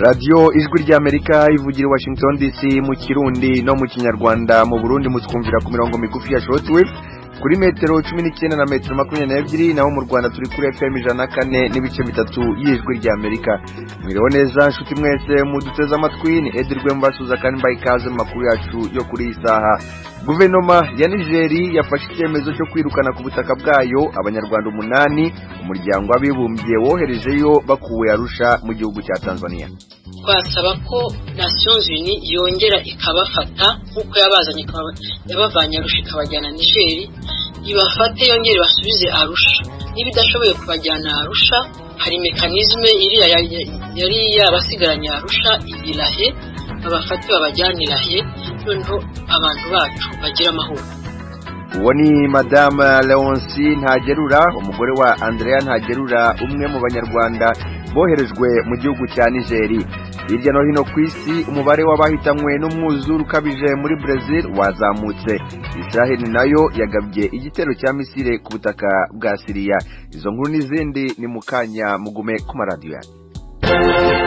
Radio Ijwi ry'Amerika ivugira Washington DC mu Kirundi no mu Kinyarwanda. Mu Burundi mutwumvira ku mirongo migufi ya shortwave kuri metero 19 na metero 22, naho mu Rwanda turi kuri FM 104 n'ibice bitatu y'Ijwi ry'Amerika. Mwiriwe neza nshuti mwese muduteze amatwi, ni Edirwe Mbasuza kandi mbaye ikaze mu makuru yacu yo kuri isaha. Guverinoma ya Nigeria yafashe icyemezo cyo kwirukana ku butaka bwayo abanyarwanda 8 umuryango w'abibumbye woherejeyo bakuwe Arusha mu gihugu cya Tanzania. Twasaba ko Nations Unies yongera ikabafata nkuko yabavanye Arusha ikabajyana Nigeria, ibafate yongere basubize Arusha. Nibidashoboye kubajyana Arusha, hari mekanizme yari yabasigaranye Arusha ibirahe, abafate babajyanirahe noneho abantu bacu bagira amahoro. Uwo ni Madame Leoncie Ntagerura, umugore wa Andrea Ntagerura, umwe mu banyarwanda boherejwe mu gihugu cya Nigeria. Hirya no hino ku isi umubare w'abahitanwe n'umwuzure ukabije muri Brazil wazamutse. Israel nayo yagabye igitero cya misile ku butaka bwa Syria. Izo nkuru n'izindi ni mukanya mugume ku maradiyo yanyu.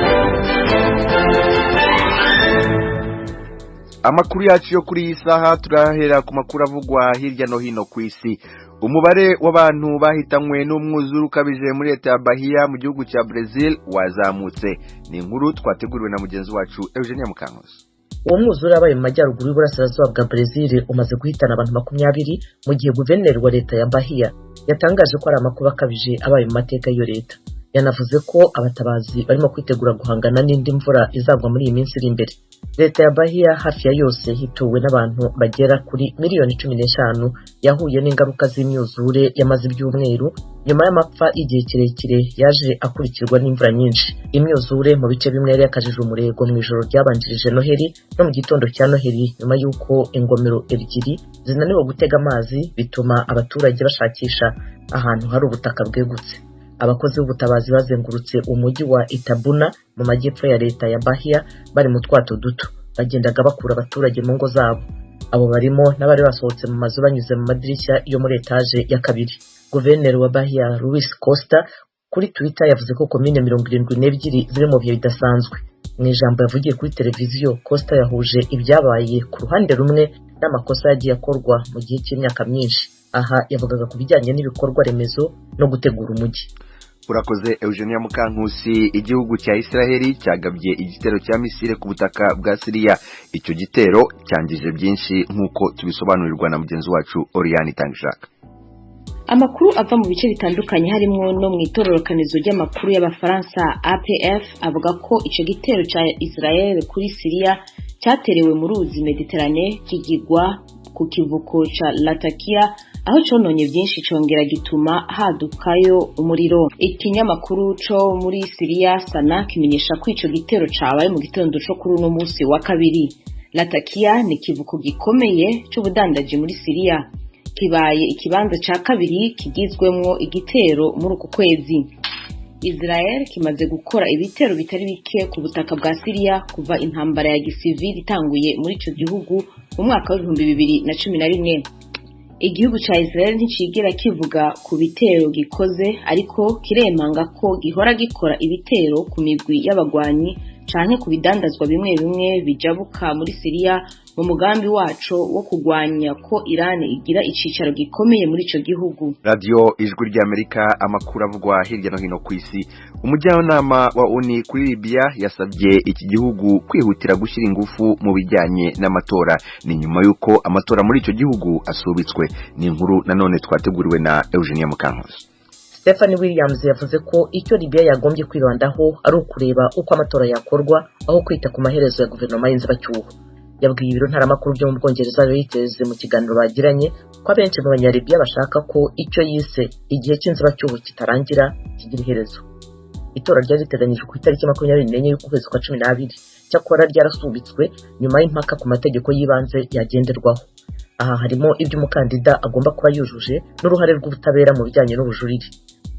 Amakuru yacu yo kuri isaha turahera ku makuru avugwa hirya no hino ku isi. Umubare w'abantu bahitanywe n'umwuzure ukabije muri leta ya Bahia mu gihugu cya Brazil wazamutse. Ni inkuru twateguriwe na mugenzi wacu Eugenia Mukankusi. Uwo mwuzure wabaye mu majyaruguru y'uburasirazuba bwa Brazil umaze guhitana abantu 20, mu gihe guverineri wa leta ya Bahia yatangaje ko ari amakuba akabije abaye mu mateka y'iyo leta. Yanavuze ko abatabazi barimo kwitegura guhangana n'indi mvura izagwa muri iyi minsi iri imbere. Leta ya Bahia hafi ya yose hituwe n'abantu bagera kuri miliyoni 15 yahuye n'ingaruka z'imyuzure yamaze ibyumweru nyuma y'amapfa igihe kirekire yaje akurikirwa n'imvura nyinshi. Imyuzure mu bice bimwe yari yakajije umurego mu ijoro ryabanjirije Noheli no mu gitondo cya Noheli, nyuma y'uko ingomero ebyiri zinaniwe gutega amazi bituma abaturage bashakisha ahantu hari ubutaka bwegutse. Abakozi b'ubutabazi bazengurutse umujyi wa Itabuna mu majyepfo ya leta ya Bahia bari mu twato duto, bagendaga bakura abaturage mu ngo zabo. Abo barimo n'abari basohotse mu mazu banyuze mu madirishya yo muri etaje ya kabiri. Guverineri wa Bahia Luis Costa kuri Twitter yavuze ko komine 72 ziri mu bihe bidasanzwe. Mu ijambo yavugiye kuri televiziyo, Costa yahuje ibyabaye ku ruhande rumwe n'amakosa yagiye akorwa mu gihe cy'imyaka myinshi. Aha yavugaga ku bijyanye n'ibikorwa remezo no gutegura umujyi. Urakoze Eugenia Mukankusi. Igihugu cya Israeli cyagabye igitero cya misile ku butaka bwa Syria. Icyo gitero cyangije byinshi nk'uko tubisobanurirwa na mugenzi wacu Oriane Tangishaka. Amakuru ava mu bice bitandukanye harimo no mu itororokanizo ry'amakuru y'abafaransa APF avuga ko icyo gitero cya Israel kuri Syria cyaterewe mu ruzi Mediterane kigigwa ku kivuko ca Latakia, aho cononye byinshi congera gituma hadukayo umuriro. Ikinyamakuru co muri Syria Sana kimenyesha ko ico gitero cabaye mu gitondo cyo kuri uno munsi wa kabiri. Latakia ni kivuko gikomeye cy'ubudandaji muri Syria, kibaye ikibanza ca kabiri kigizwemwo igitero muri uku kwezi. Israel kimaze gukora ibitero bitari bike ku butaka bwa Syria kuva intambara ya gisivili itanguye muri ico gihugu mu mwaka wa 2011. Igihugu ca Israel nticigera kivuga ku bitero gikoze, ariko kiremanga ko gihora gikora ibitero ku migwi y'abagwanyi canke ku bidandazwa bimwe bimwe bijabuka muri Syria mu mugambi waco wo kugwanya ko Iran igira icicaro gikomeye muri ico gihugu. Radio Ijwi ry'Amerika, amakuru avugwa hirya no hino ku isi. Umujyanama wa ONU kuri Libya yasabye iki gihugu kwihutira gushyira ingufu mu bijyanye n'amatora, ni nyuma yuko amatora muri ico gihugu asubitswe. Ni inkuru nanone twateguriwe na Eugenia Mukankusi. Stephanie Williams yavuze ko icyo Libya yagombye kwibandaho ari ukureba uko amatora yakorwa aho kwita ku maherezo ya guverinoma y'inzibacyuho. Yabwiye ibiro ntaramakuru byo mu Bwongereza Reuters mu kiganiro bagiranye ko abenshi mu banyalibya bashaka ko icyo yise igihe cy'inzibacyuho kitarangira kigira iherezo. Itora ryari riteganyijwe ku itariki 24 y'ukwezi kwa 12, cyakora ryarasubitswe nyuma y'impaka ku mategeko y'ibanze yagenderwaho. Aha harimo ibyo umukandida agomba kuba yujuje n'uruhare rw'ubutabera mu bijyanye n'ubujurire.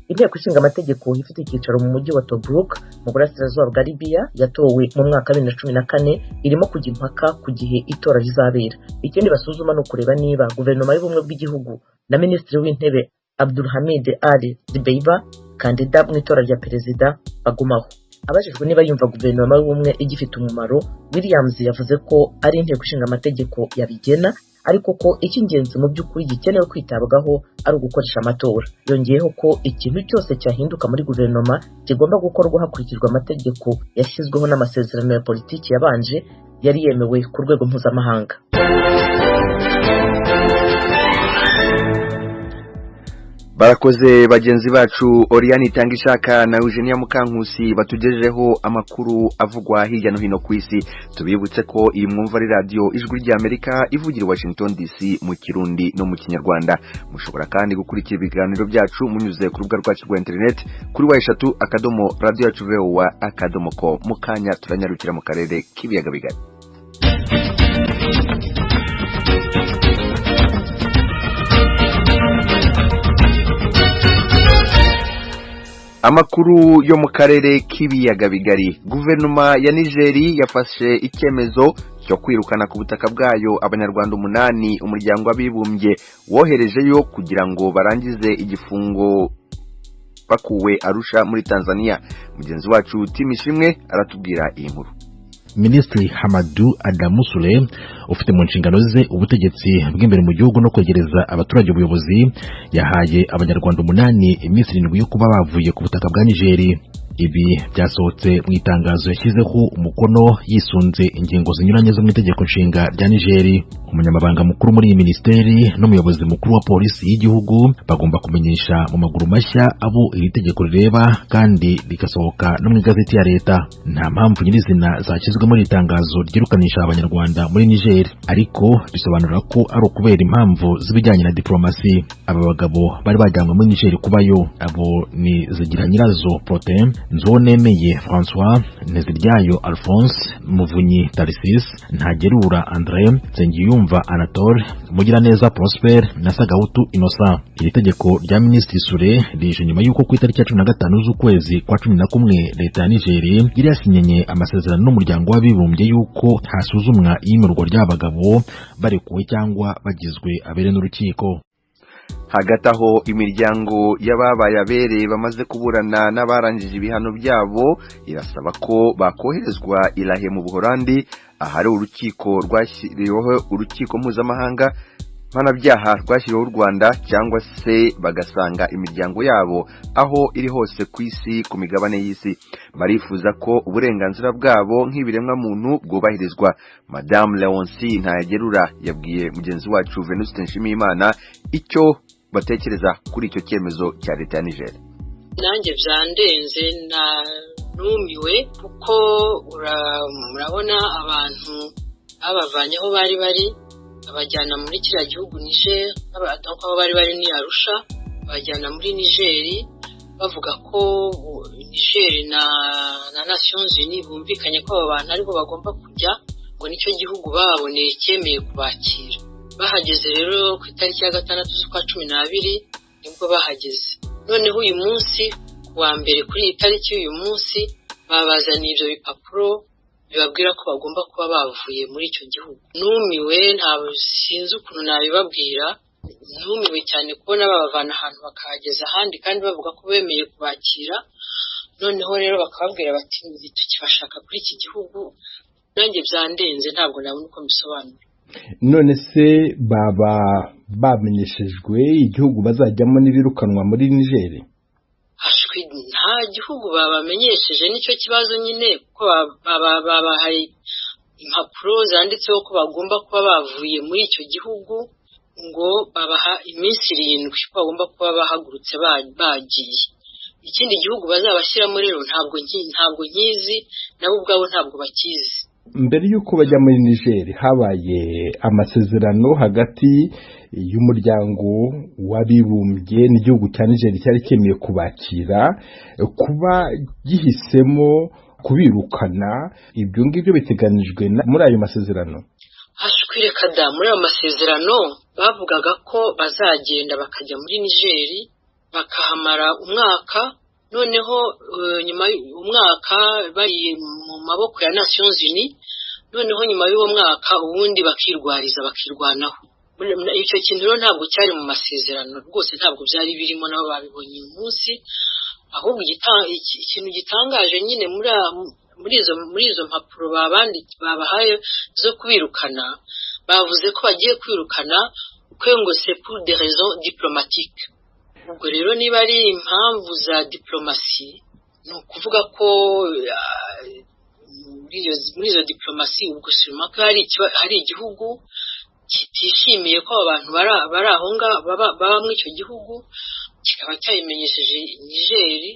Inteko ishinga amategeko ifite icyicaro mu mujyi wa Tobruk mu burasirazuba bwa Libya yatowe mu mwaka wa 2014 irimo kujya impaka ku gihe itora rizabera. Ikindi basuzuma no kureba niba guverinoma y'ubumwe bw'igihugu na minisitiri w'intebe Abdulhamid Ali Dibeiba kandida mu itora rya perezida agumaho. abajijwe niba yumva guverinoma y'ubumwe igifite umumaro, Williams yavuze ko ari inteko ishinga amategeko yabigena, ariko ko icy'ingenzi mu by'ukuri gikenewe kwitabwaho ari ugukoresha amatora. Yongeyeho ko ikintu cyose cyahinduka muri guverinoma kigomba gukorwa hakurikijwe amategeko yashyizweho n'amasezerano ya politiki yabanje yari yemewe ku rwego mpuzamahanga. Barakoze bagenzi bacu Oriane Itangishaka na Eugenia Mukankusi batugejejeho amakuru avugwa hirya no hino ku isi. Tubibutse ko iyi mwumva ari radio Ijwi ry'Amerika ivugira i Washington DC mu Kirundi no mu Kinyarwanda. Mushobora kandi gukurikira ibiganiro byacu munyuze ku rubuga rwacu rwa internet kuri wa3.radio.voa.com. Mukanya turanyarukira mu karere k'ibiyaga bigari. Amakuru yo mu karere k'ibiyaga bigari. Guverinoma ya Nigeri yafashe icyemezo cyo kwirukana ku butaka bwayo abanyarwanda 8 umuryango w'abibumbye woherejeyo kugira ngo barangize igifungo bakuwe Arusha muri Tanzania. Mugenzi wacu Timishimwe aratubwira iyi nkuru. Minisitiri Hamadu Adamu Sule ufite mu nshingano ze ubutegetsi bw'imbere mu gihugu no kwegereza abaturage ubuyobozi yahaye abanyarwanda 8 iminsi 7 yo kuba bavuye ku butaka bwa Nigeri. Ibi byasohotse mu itangazo yashyizeho umukono yisunze ingingo zinyuranye zo mu itegeko nshinga rya Nigeri. Umunyamabanga mukuru muri iyi ministeri n'umuyobozi mukuru wa polisi y'igihugu bagomba kumenyesha mu maguru mashya abo iri tegeko rireba kandi rigasohoka no mu igazeti ya leta. Nta mpamvu nyirizina zashyizwe muri itangazo ryirukanisha abanyarwanda muri Niger, ariko risobanura ko ari ukubera impamvu z'ibijyanye na diplomasi. Aba bagabo bari bajyanwe muri Niger kubayo. Abo ni Zigiranyirazo Protais, Nzonemeye François, Nteziryayo Alphonse, Muvunyi Tarsis, Ntagerura André, Nsengiyumva Anatole, Mugiraneza Prosper na Sagahutu Innocent. Iri tegeko rya Minisitiri Sule rije nyuma y'uko ku itariki ya 15 z'ukwezi kwa 11 leta ya Nigeria yari yasinyenye amasezerano n'umuryango w'abibumbye y'uko hasuzumwa iyimurwa ry'abagabo barekuwe cyangwa bagizwe abere n'urukiko. Hagati aho imiryango y'ababaye abere bamaze kuburana n'abarangije ibihano byabo irasaba ko bakoherezwa Irahe mu Buholandi, ahari urukiko rwashyiriweho urukiko mpuzamahanga mpanabyaha rwashyiriweho u Rwanda, cyangwa se bagasanga imiryango yabo aho iri hose ku isi ku migabane y'isi. Barifuza ko uburenganzira bwabo nk'ibiremwa muntu bwubahirizwa. Madame Leoncie Ntagerura yabwiye mugenzi wacu Venuste Nshimiyimana icyo batekereza kuri icyo cyemezo cya leta ya Niger. Nanjye byandenze na numiwe kuko murabona abantu abavanyeho bari abajyana muri kiriya gihugu Niger, abatanko bari ni Arusha, bajyana muri Niger bavuga ko Niger na Nations Unies bumvikanye ko abantu aribo bagomba kujya, ngo nicyo gihugu baboneye cyemeye kubakira. Bahageze rero ku itariki ya 6 z'ukwa 12 nibwo bahageze. Noneho uyu munsi wa mbere kuri iyi tariki y'uyu munsi babazaniye ibyo bipapuro bibabwira ko bagomba kuba bavuye muri icyo gihugu. Numiwe, ntabwo sinzi ukuntu nabibabwira. Numiwe cyane kubona babavana ahantu bakahageza ahandi kandi bavuga ko bemeye kubakira. Noneho rero bakababwira bati tukibashaka kuri iki gihugu. Nanjye byandenze, ntabwo nabona uko mbisobanura. None se baba bamenyeshejwe igihugu bazajyamo n'ibirukanwa muri Niger? Ashwi, nta gihugu babamenyesheje, nicyo kibazo nyine, kuko babahaye impapuro zanditseho ko bagomba kuba bavuye muri icyo gihugu, ngo babaha iminsi 7 ko bagomba kuba bahagurutse bagiye. Ikindi gihugu bazabashyiramo rero ntabwo nkizi, nabo ubwabo ntabwo bakizi. Mbere y'uko bajya muri Niger habaye amasezerano hagati y'umuryango w'abibumbye n'igihugu cya Niger cyari cyemeye kubakira. Kuba gihisemo kubirukana, ibyo ngibyo biteganijwe muri ayo masezerano? Ashwireka da, muri ayo masezerano bavugaga ko bazagenda bakajya muri Niger bakahamara umwaka. Noneho nyuma y'umwaka bari mu maboko ya Nations Unies, noneho nyuma y'uwo mwaka ubundi bakirwanaho. Icyo kintu rero ntabwo cyari mu masezerano rwose, ntabwo byari birimo, nabo babibonye uyu munsi. ahubwo ikintu gitangaje nyine muri izo mpapuro babahaye zo kwirukana, bavuze ko bagiye kwirukana kuko ngo c'est pour des raisons diplomatiques. Ubwo rero niba ari impamvu za diplomasi, ni ukuvuga ko muri izo diplomasi ubwo sima ko hari igihugu kitishimiye ko abantu bari aho ngaho baba muri icyo gihugu, kikaba cyayimenyesheje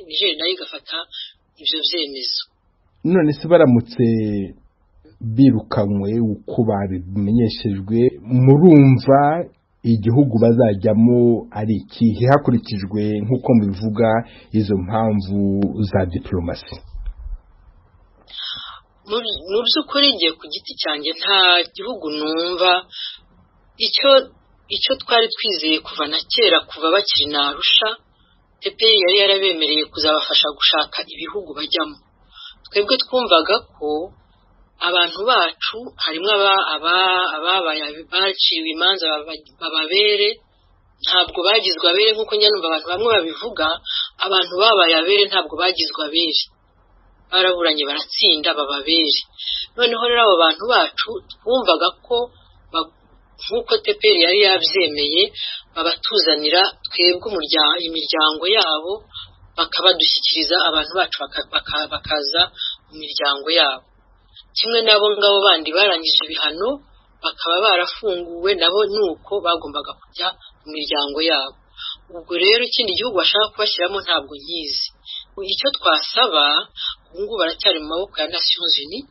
Niger nayo igafata ibyo byemezo. None se baramutse birukanywe uko babimenyeshejwe, murumva igihugu bazajyamo ari ikihe hakurikijwe nk'uko mubivuga izo mpamvu za diplomasi? Mu by'ukuri ngiye ku giti cyanjye nta gihugu numva icyo twari twizeye kuva na kera, kuva bakiri na Arusha, TPI yari yarabemereye kuzabafasha gushaka ibihugu bajyamo. Twebwe twumvaga ko abantu bacu harimo baciwe imanza bababere, ntabwo bagizwe abere nk'uko njya numva abantu bamwe babivuga. Abantu babaye abere ntabwo bagizwe abere, baraburanye baratsinda bababere. Noneho rero abo bantu bacu twumvaga ko nk'uko TPR yari yabyemeye babatuzanira twebwe imiryango yabo, bakabadushyikiriza abantu bacu bakaza mu miryango yabo. Kimwe n'abo ngabo bandi barangije ibihano bakaba barafunguwe, nabo nuko bagombaga kujya mu miryango yabo. Ubwo rero ikindi gihugu bashaka kubashyiramo ntabwo nkizi. Icyo twasaba ubungubu baracyari mu maboko ya Nations Unies.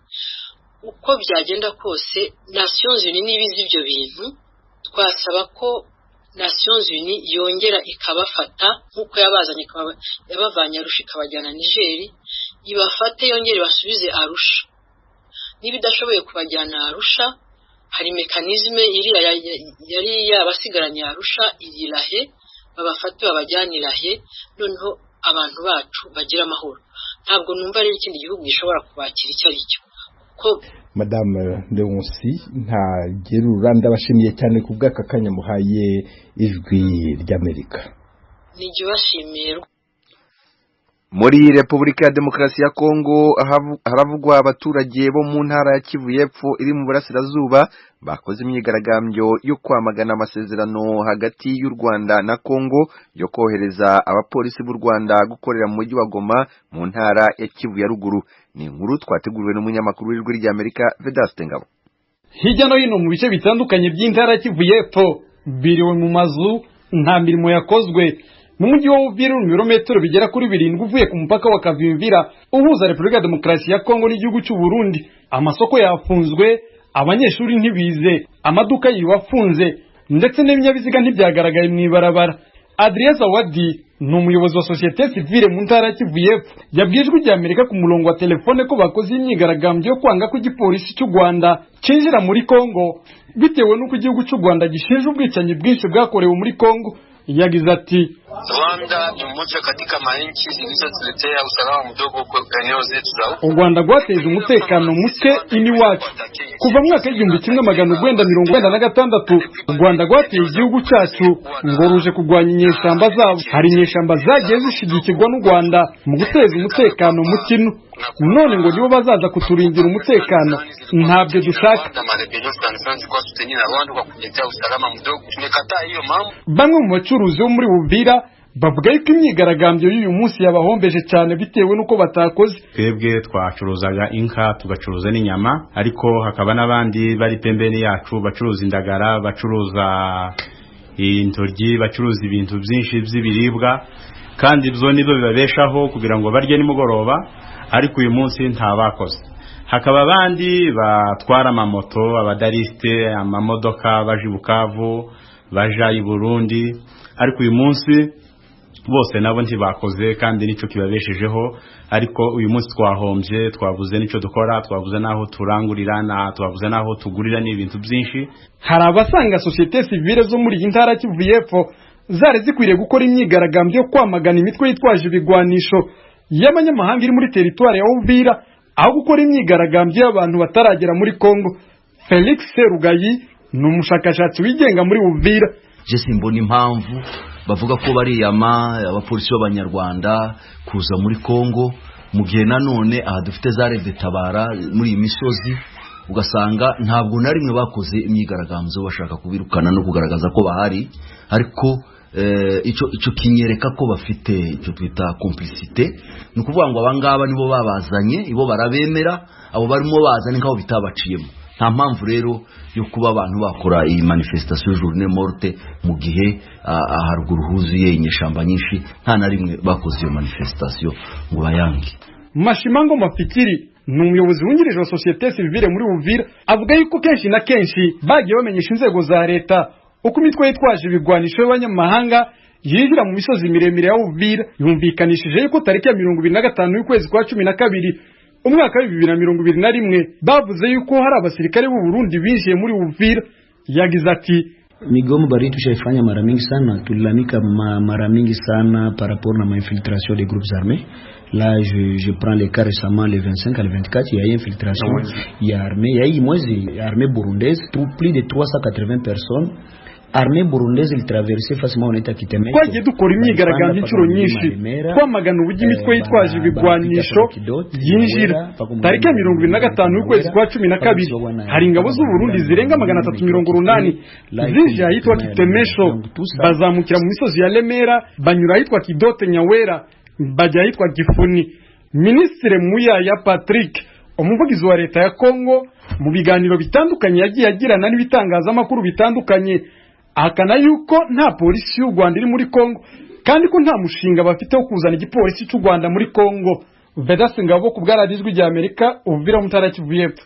Uko byagenda kose Nations Unies nibizi ibyo bintu, twasaba ko Nations Unies yongera ikabafata nk'uko yabavanye Arusha ikabajyana Niger, ibafate yongere basubize Arusha. Niba idashoboye kubajyana Arusha, hari mekanizme yari yabasigaranye Arusha irahe, babafate babajyanirahe, noneho abantu bacu bagira amahoro. Ntabwo numva rero ikindi gihugu gishobora kubakira icyo ari cyo. Madame Leoncy Ntagerura, ndabashimiye cyane ku bw'aka kanya muhaye Ijwi ry'Amerika. Nijye bashimiye. Muri Repubulika ya Demokarasi ya Kongo haravugwa abaturage bo mu ntara ya Kivu y'Epfo iri mu burasirazuba bakoze imyigaragambyo yo kwamagana amasezerano hagati y'u Rwanda na Kongo yo kohereza abapolisi b'u Rwanda gukorera mu mujyi wa Goma mu ntara ya Kivu ya ruguru. Ni inkuru twateguriwe n'umunyamakuru w'Ijwi ry'Amerika Vedaste Ngabo. Hirya no hino mu bice bitandukanye by'intara ya Kivu y'Epfo biriwe mu mazu, nta mirimo yakozwe. Mu mujyi wa Uvira mu birometero bigera kuri 7 uvuye ku mupaka wa Kavimvira uhuza Repubulika ya Demokarasi ya Kongo n'igihugu cy'u Burundi, amasoko yafunzwe, abanyeshuri ntibize, amaduka yiwafunze, ndetse n'ibinyabiziga ntibyagaragaye mu ibarabara. Adrien Zawadi ni umuyobozi wa societe civile mu ntara ya Kivu y'Epfo yabwiye Ijwi ry'Amerika ku murongo wa telefone ko bakoze imyigaragambyo yo kwanga ko igipolisi cy'u Rwanda cinjira muri Kongo bitewe n'uko igihugu cy'u Rwanda gishinja ubwicanyi bwinshi bwakorewe muri Kongo. Yagize ati Rwanda ni mmoja katika manchi zilizotuletea usalama mdogo kwa eneo zetu za u Rwanda rwateje umutekano muke iniwacu kuva mwaka 1996. U Rwanda rwateye igihugu cyacu ngo ruje kurwanya inyeshyamba zabo. Hari inyeshyamba zagiye zishigikirwa n'u Rwanda mu guteza umutekano mukino, none ngo nibo bazaza kuturindira umutekano. Ntabyo dushaka. Bamwe mu bacuruzi bo muri Uvira bavuga yuko imyigaragambyo y'uyu munsi yabahombeje cyane bitewe nuko batakoze. Twebwe twacuruzaga inka tugacuruza n'inyama, ariko hakaba n'abandi bari pembeni yacu bacuruza indagara, bacuruza intoryi, bacuruza ibintu byinshi by'ibiribwa, kandi ibyo nizo bibabeshaho kugira ngo barye nimugoroba, ariko uyu munsi ntabakoze. Hakaba abandi batwara amamoto, abadariste, amamodoka baje Bukavu, baja i Burundi, ariko uyu munsi bose nabo ntibakoze kandi nico kibabeshejeho. Ariko uyu munsi twahombye, twavuze nico dukora, twavuze naho turangurira, twavuze naho tugurira n'ibintu byinshi. Hari abasanga societe civile zo muri intara Kivu y'Epfo zare zikwiriye gukora imyigaragambyo yo kwamagana imitwe yitwaje ibigwanisho y'abanyamahanga iri muri territoire ya Uvira aho gukora imyigaragambyo y'abantu bataragera muri Kongo. Felix Serugayi ni umushakashatsi wigenga muri Uvira. Je simbona impamvu bavuga ko bariyama abapolisi b'abanyarwanda kuza muri Kongo mu gihe nanone aha dufite za Red Tabara muri imisozi ugasanga ntabwo na rimwe bakoze imyigaragambyo bashaka kubirukana no kugaragaza ko bahari ariko ico kinyereka ko bafite icyo twita complicité no kuvuga ngo abangaba nibo babazanye ibo barabemera abo barimo bazanye nkaho bitabaciyemo nta mpamvu rero yo kuba abantu bakora iyi manifestation journée morte mu gihe haruguru huzuye inyeshamba nyinshi nta na rimwe bakoze iyo manifestation ngo bayange. Mashimango Mafikiri ni umuyobozi wungirije wa societe civile muri Uvira avuga yuko kenshi na kenshi bagiye bamenyesha inzego za leta uko imitwe yitwaje ibigwanisho y'abanyamahanga yinjira mu misozi miremire ya Uvira yumvikanishije yuko tariki ya 25 y'ukwezi kwa 12 umwaka wa 2021 bavuze yuko hari abasirikare b'u Burundi binjiye muri Uvira. Yagize ati migomo bari tushafanya mara mingi sana, tulilamika mara mingi sana par rapport na infiltration des groupes armés. Là, je prends les cas récemment, le 25 à le 24, il y a eu infiltration, il y a armée, il y a eu moins armée burundaise, plus de 380 personnes. Armée burundaise il traversait facilement on était Kitemeko. Kwagiye dukora imyigaragambyo inshuro nyinshi twamagana uburyo imitwe yitwaje ibigwanisho yinjira. Tariki ya 25 y'ukwezi kwa 12 hari ingabo z'u Burundi zirenga 380 zije ahitwa Kitemesho bazamukira mu misozi ya Lemera banyura ahitwa Kidote Nyawera bajya ahitwa Gifuni. Ministre Muyaya Patrick umuvugizi wa leta ya Kongo mu biganiro bitandukanye yagiye agirana n'ibitangazamakuru bitandukanye akana yuko nta polisi y'u Rwanda iri muri Kongo kandi ko nta mushinga bafite wo kuzana igipolisi cy'u Rwanda muri Kongo. Vedaste Ngabo ku bwaradijwi rya Amerika Uvira Mutara Kivu y'Epfo.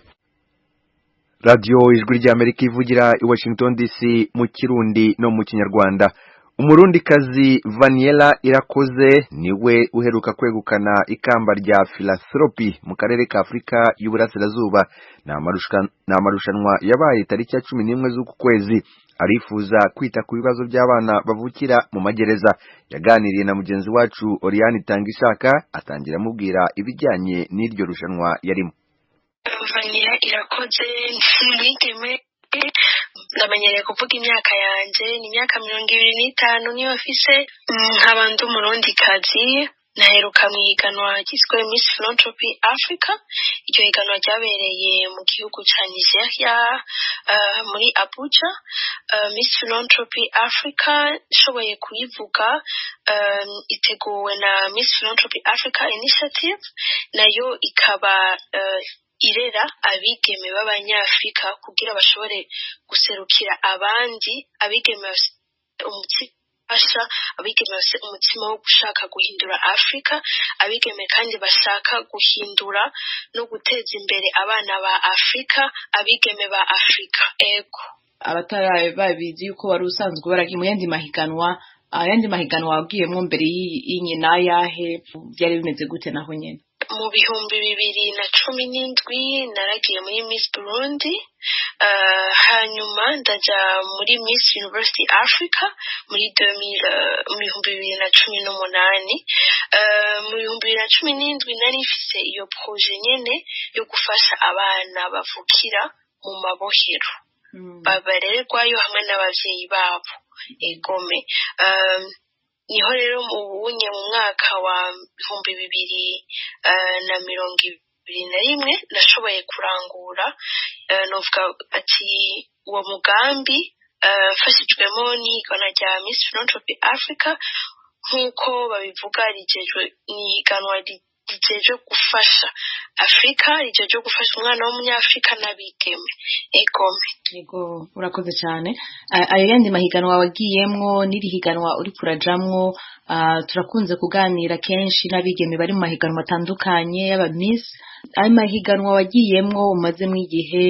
Radio ijwi rya Amerika ivugira i Washington DC mu Kirundi no mu Kinyarwanda. Umurundikazi Vaniela Irakoze niwe uheruka kwegukana ikamba rya philanthropy mu karere ka Afrika y'Uburasirazuba. Na marushanwa yabaye tariki ya 11 z'uku kwezi. Arifuza kwita ku bibazo by'abana bavukira mu magereza. Yaganiriye na mugenzi wacu Oriane Tangishaka atangira mubwira ibijyanye n'iryo rushanwa yarimo. Vaniela Irakoze mwigeme ndamenyereye kuvuga imyaka yanje ni imyaka 25 niyo afise nk'abandi umurundikazi naheruka mu higanwa ryiswe Miss Philanthropy Africa. Iryo higanwa ryabereye mu gihugu ca Nigeria muri Abuja. Miss Philanthropy Africa shoboye kuyivuga iteguwe na Miss Philanthropy Africa Initiative nayo ikaba irera abigeme b'abanyafrika kugira bashobore guserukira abandi abigeme abigeme umutima wo gushaka guhindura Afrika, abigeme kandi bashaka guhindura no guteza imbere abana ba Afrika, abigeme ba Afrika. Ego abataraye babizi yuko wari usanzwe baragiye mu yandi mahiganwa ayandi mahiganwa wagiyemo mbere y'inyina yahe byari bimeze gute naho nyene? Mu bihumbi 2017 naragiye muri Miss Burundi, hanyuma ndaja muri Miss University Africa muri 2018. Mu 2017 nari mfise iyo projet nyene yo gufasha abana bavukira mu mabohero babarerwayo hamwe n'abavyeyi babo. Egome niho rero mu mwaka wa 2021 nashoboye kurangura novuga ati uwo mugambi mfashijwemo n'ihigana rya Miss Philanthropy Africa nk'uko babivuga rijejwe n'ihiganwa rijejwe gufasha Afrika, rijejwe gufasha umwana w'umunyafrika n'abigeme. Egome yego urakoze cyane. Ayo yandi mahiganwa wagiyemwo n'iri higanwa uri kurajamwo turakunze kuganira kenshi n'abigeme bari mu mahiganwa atandukanye y'aba Miss. Ayo mahiganwa wagiyemwo umaze mu igihe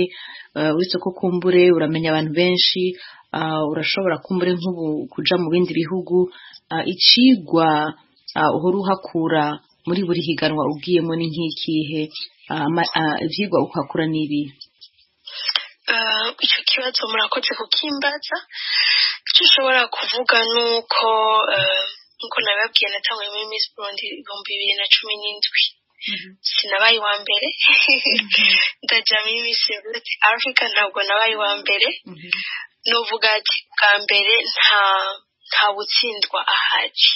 uretse ko kumbure uramenya abantu benshi, urashobora kumbure nk'ubu kuja mu bindi bihugu, icigwa uhora uhakura muri buri higanwa ugiyemo ni nk'ikihe? Ivyigwa ukakura nibi? Icyo kibazo murakoze kukimbaza. Icyo ushobora kuvuga nuko nkuko nababwiye natangwe muri Miss Burundi 2017. Sinabaye wa mbere ndaja muri Miss Africa ntabwo nabaye wa mbere. Novuga ati bwa mbere nta nta butsindwa ahari.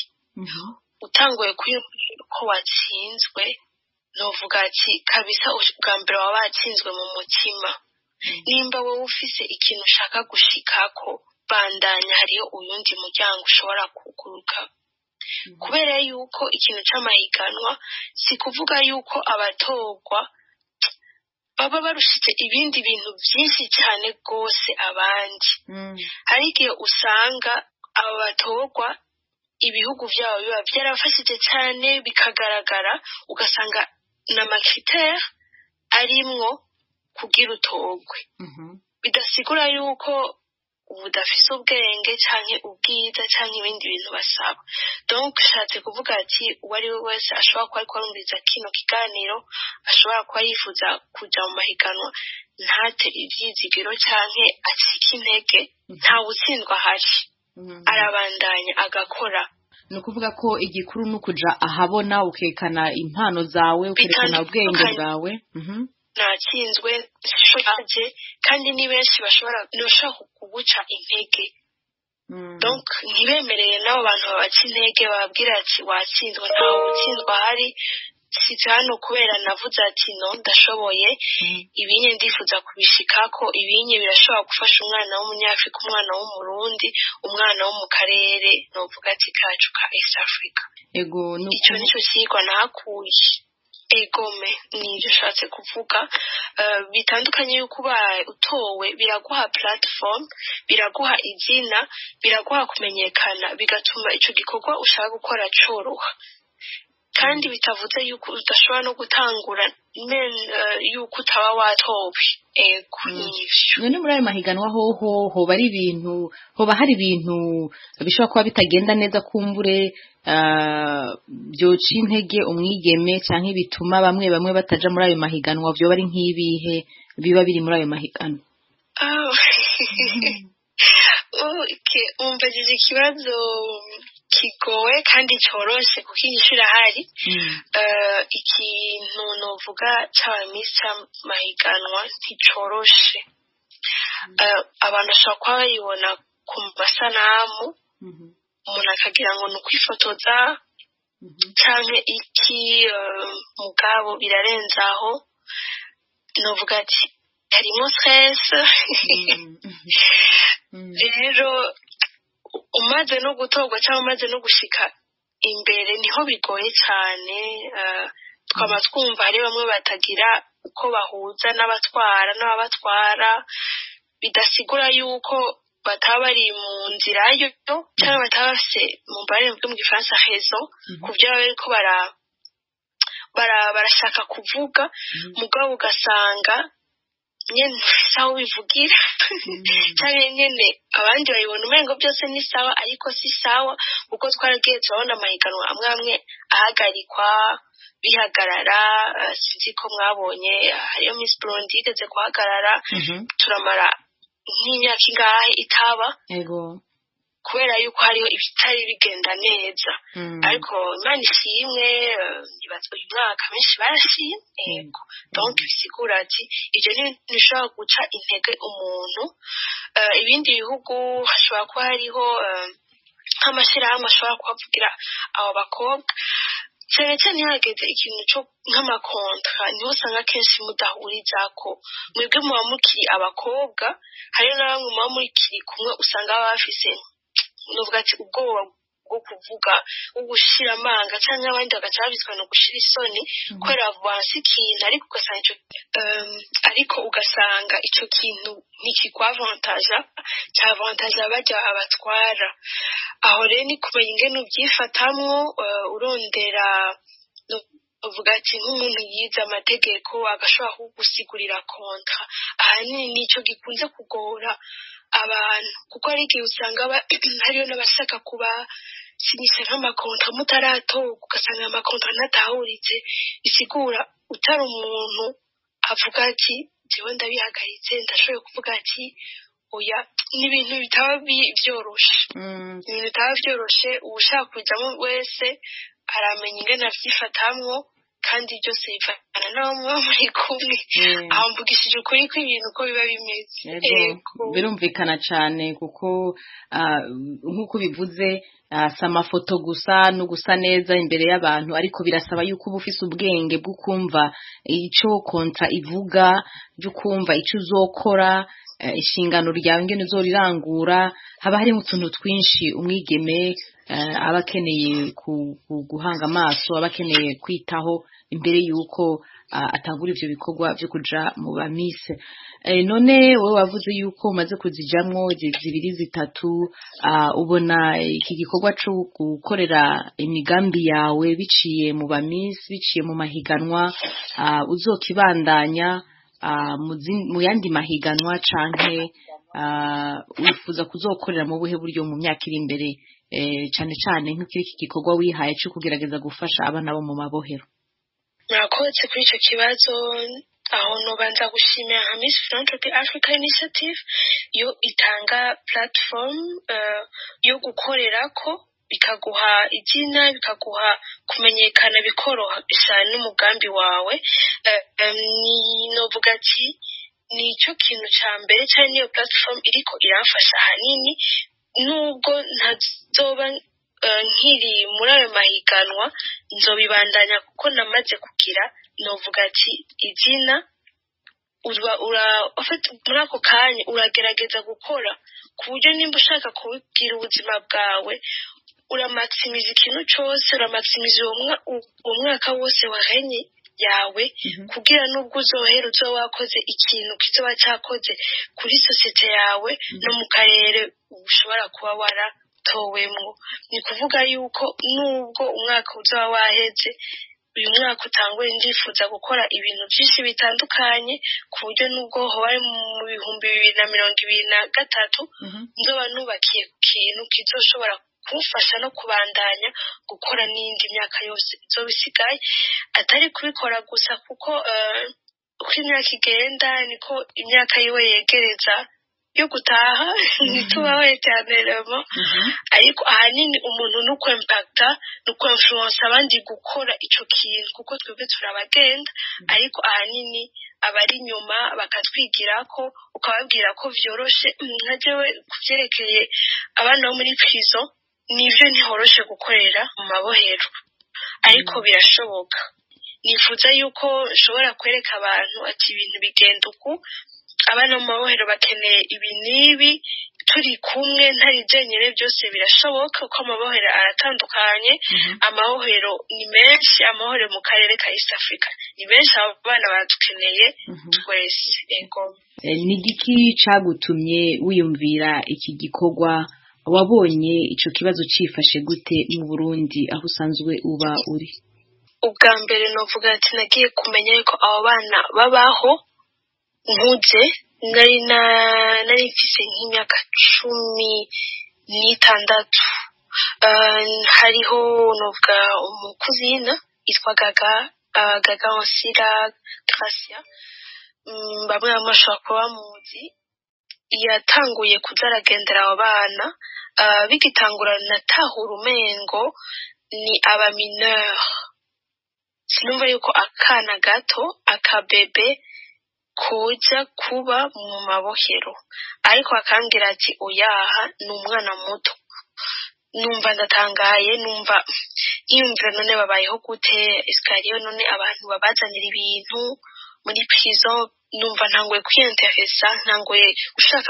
Utanguye kwiyumvira ko watsinzwe novuga ati kabisa ubwa mbere waba watsinzwe mu mutima. Nimba wowe ufise ikintu ushaka gushikako bandanya hariyo uyundi muryango ushobora kuguruka. Kubera yuko ikintu c'amahiganwa si kuvuga yuko abatorwa baba barushitse ibindi bintu byinshi cyane rwose abandi. Hari igihe usanga aba batorwa ibihugu byabo biba byarafashije cyane bikagaragara, ugasanga n'amakritère arimwo kugira utorwe. Bidasigura yuko ubudafise ubwenge canke ubwiza canke ibindi bintu basaba. Donc shatse kuvuga ati uwari we wese ashobora kuba ariko arumviriza kino kiganiro ashobora kuba yifuza kuja mu mahiganwa ntate ivyizigiro canke acike intege, nta wutsindwa ahari. Arabandanya agakora. Ni ukuvuga ko igikuru ni ukuja ahabona ukekana impano zawe ukerekana ubwenge bwawe. Natsinzwe shoje kandi ni benshi bashobora kuguca intege. Donc ntibemereye nabo bantu babaca intege bababwira ati watsinzwe, ntawe utsinzwa ahari. Size hano kubera navuze ati no ndashoboye ibinye ndifuza kubishikako, ibinye birashobora gufasha umwana w'umunyafrika, umwana w'umurundi, umwana wo mu karere novuga ati kacu ka East Africa. Ego ico nico cyigwa nahakuye. Egome nivyo shatse kuvuga. Bitandukanye yuko utowe biraguha platform, biraguha izina, biraguha kumenyekana, bigatuma ico gikorwa ushaka gukora coroha. Kandi bitavuze yuko udashobora no gutangura yuko utaba watowe. Ego nivyo. None muri ayo mahiganwa hoba hari ibintu bishobora kuba bitagenda neza kumbure byoca intege umwigeme canke bituma bamwe bataja muri ayo mahiganwa, vyo bari nk'ibihe biba biri muri ayo mahiganwa? Umbajije ikibazo kigoye kandi coroshe kuko inyishu irahari. Ikintu novuga c'abamisa mahiganwa nticoroshe. Abantu bashobora kuba bayibona ku masanamu, umuntu akagira ngo ni ukwifotoza canke iki, mugabo birarenze aho. Novuga ati harimo stress. Rero umaze no gutorwa cyangwa umaze no gushika imbere niho bigoye cyane. Twaba twumva hari bamwe batagira uko bahuza n'ababatwara, bidasigura yuko bataba bari mu nzira yo cyangwa bataba bafise mu baremwe bwo mu Gifaransa raison ku byo bariko barashaka kuvuga, mugabo ugasanga nyene sawa bivugira cyane nyene abandi bayibona umengo byose ni sawa ariko si sawa, kuko twaragiye turabona amahiganwa amwe ahagarikwa bihagarara. Sinzi ko mwabonye hariyo Miss Burundi igeze kuhagarara, turamara nk'imyaka ingahe itaba. Ego kubera yuko hariho ibitari bigenda neza. Ariko Imana ishimwe, nibaza uyu mwaka benshi barashimye. Ego donc bisigura ati ibyo ntibishobora guca intege umuntu. Ibindi bihugu hashobora kuba hariho nk'amashyirahamwe ashobora kuhavugira abo bakobwa, cyane cyane hageze ikintu cyo nk'amakontra, niho usanga kenshi mudahurizako. Mwebwe muba mukiri abakobwa, hariyo na bamwe muba mukiri kumwe usanga baba bafise nuvuga ati ubwoba bwo kuvuga, ugushira amanga, cyangwa abandi bagaca babizwa no gushira isoni kubera basi ikintu, ariko ugasanga icyo kintu ntikigwavantaja, cyavantaja bajya abatwara. Aho rero ni kumenya ingene ubyifatamwo, urondera uvuga ati nk'umuntu yize amategeko agashobora kugusigurira kontra. Ahanini nicyo gikunze kugora abantu, kuko ari igihe usanga hariyo n'abashaka kuba sinyise nk'amakontra mutaratoga, ugasanga amakontra natahuritse. Bisigura utari umuntu avuga ati jewe ndabihagaritse, ndashoboye kuvuga ati oya, n'ibintu bitaba byoroshe. Ibintu bitaba byoroshe, ushaka kujyamo wese aramenya ingene avyifatamwo, kandi byose bivana n'abo muba muri kumwe aho mvugishije ukuri kw'ibintu uko biba bimeze birumvikana cyane kuko nk'uko bivuze si amafoto gusa no gusa neza imbere y'abantu ariko birasaba yuko uba ufise ubwenge bwo kumva icyo kontra ivuga byo kumva icyo uzokora inshingano ryawe ngene uzorirangura haba harimo utuntu twinshi umwigeme aba akeneye guhanga amaso aba akeneye kwitaho imbere y'uko atangura ivyo bikorwa byo kuja mu bamise none wowe wavuze yuko umaze kuzijamwo zibiri zitatu ubona iki gikorwa cyo gukorera imigambi yawe biciye mu bamise biciye mu mahiganwa uzokibandanya mu yandi mahiganwa canke wifuza kuzokorera mu buhe buryo mu myaka iri imbere cyane cyane nk'iki gikorwa wihaye cyo kugerageza gufasha abana bo mu mabohero? murakoze kuri icyo kibazo aho nobanza gushimira nka Miss Philanthropy Africa Initiative yo itanga platform yo gukorerako bikaguha izina bikaguha kumenyekana bikoroha n'umugambi wawe ni novuga ati nicyo kintu cya mbere cyane niyo platform iriko iramfasha hanini nubwo ntazoba nkiri muri ayo mahiganwa nzobibandanya kuko namaze kugira novuga ati izina muri ako kanya uragerageza gukora ku buryo nimba ushaka kubibwira ubuzima bwawe uramaximiza ikintu cyose uramaximiza uwo mwaka wose wahenye yawe kugira nubwo uzohera uzoba wakoze ikintu kizoba cyakoze kuri sosiyete yawe no mu karere ushobora kuba waratowemwo ni kuvuga yuko nubwo umwaka uzoba waheze uyu mwaka utanguye ndifuza gukora ibintu byinshi bitandukanye ku buryo nubwo hoba mu 2023 nzoba nubakiye ku kintu kizoshobora kumfasha no kubandanya gukora n'indi myaka yose izoba isigaye atari kubikora gusa kuko uko imyaka igenda niko imyaka yiwe yegereza yo gutaha ntitubaho eterneremo ariko ahanini umuntu nuko impacta nuko influence abandi gukora ico kintu kuko twebwe turabagenda ariko ahanini abari nyuma bakatwigirako ukababwira ko vyoroshe nkajewe kuvyerekeye abana bo muri prison nivyo ntihoroshe gukorera mu mabohero ariko birashoboka nifuza yuko nshobora kwereka abantu ati ibintu bigenda uku abana mu mabohero bakeneye ibi n'ibi turi kumwe ntari jenyine byose birashoboka kuko amabohero aratandukanye amabohero ni menshi amabohero mu karere ka East Africa ni benshi abana baradukeneye twese ego ni igiki cagutumye wiyumvira iki gikorwa wabonye ico kibazo cifashe gute mu Burundi aho usanzwe uba uri ubwa mbere novuga ati nagiye kumenya ko abo bana babaho nkuze nari mfise nk'imyaka 16 hariho novuga umukuzina yitwa Gaga Onsira Gracia bamwe bashobora kuba bamuzi yatanguye kuzaragendera abo bana bigitangura natahura umengo ni aba mineur sinumva yuko akana gato akabebe kuja kuba mu mabohero ariko akambwira ati oyaha ni umwana muto numva ndatangaye numva yumvira none babayeho gute iskariyo none abantu babazanira ibintu muri prison numva ntangoye kwiyinteresa ntangoye ushaka